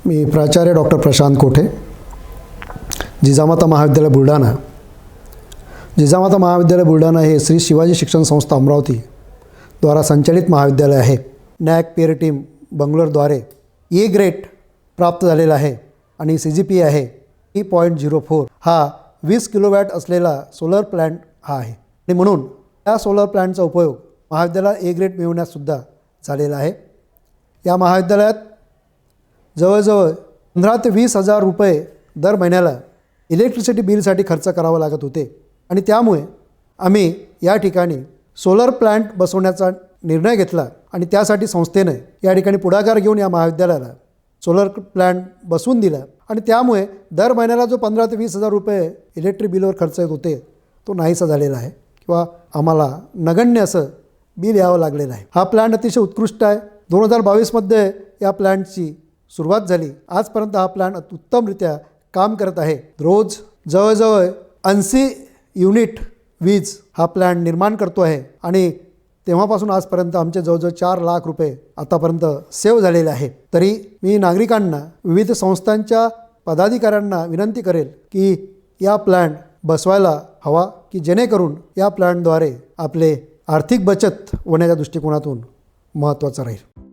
मी प्राचार्य डॉक्टर प्रशांत कोठे, जिजामाता महाविद्यालय बुलढाणा. जिजामाता महाविद्यालय बुलढाणा हे श्री शिवाजी शिक्षण संस्था अमरावती द्वारा संचालित महाविद्यालय आहे. नॅक पेअर टीम बंगलोरद्वारे ए ग्रेड प्राप्त झालेला आहे आणि CGPA आहे 3.04. हा 20 किलोवॅट असलेला सोलर प्लॅन्ट हा आहे आणि म्हणून या सोलर प्लॅन्टचा उपयोग महाविद्यालयाला ए ग्रेड मिळवण्यासुद्धा झालेला आहे. या महाविद्यालयात जवळजवळ 15 ते 20 हजार रुपये दर महिन्याला इलेक्ट्रिसिटी बिलसाठी खर्च करावा लागत होते आणि त्यामुळे आम्ही या ठिकाणी सोलर प्लॅन्ट बसवण्याचा निर्णय घेतला आणि त्यासाठी संस्थेने या ठिकाणी पुढाकार घेऊन या महाविद्यालयाला सोलर प्लॅन्ट बसवून दिला आणि त्यामुळे दर महिन्याला जो 15 ते 20 हजार रुपये इलेक्ट्रिक बिलवर खर्च येत होते तो नाहीसा झालेला आहे किंवा आम्हाला नगण्य असं बिल यावं लागलेलं आहे. हा प्लॅन्ट अतिशय उत्कृष्ट आहे. 2022मध्ये या प्लॅन्टची सुरुवात झाली. आजपर्यंत हा प्लॅन्ट उत्तमरित्या काम करत आहे. रोज जवळजवळ 80 युनिट वीज हा प्लॅन्ट निर्माण करतो आहे आणि तेव्हापासून आजपर्यंत आमचे जवळजवळ 4 लाख रुपये आतापर्यंत सेव्ह झालेले आहे. तरी मी नागरिकांना, विविध संस्थांच्या पदाधिकाऱ्यांना विनंती करेल की या प्लॅन्ट बसवायला हवा, की जेणेकरून या प्लॅन्टद्वारे आपले आर्थिक बचत होण्याच्या दृष्टिकोनातून महत्त्वाचं राहील.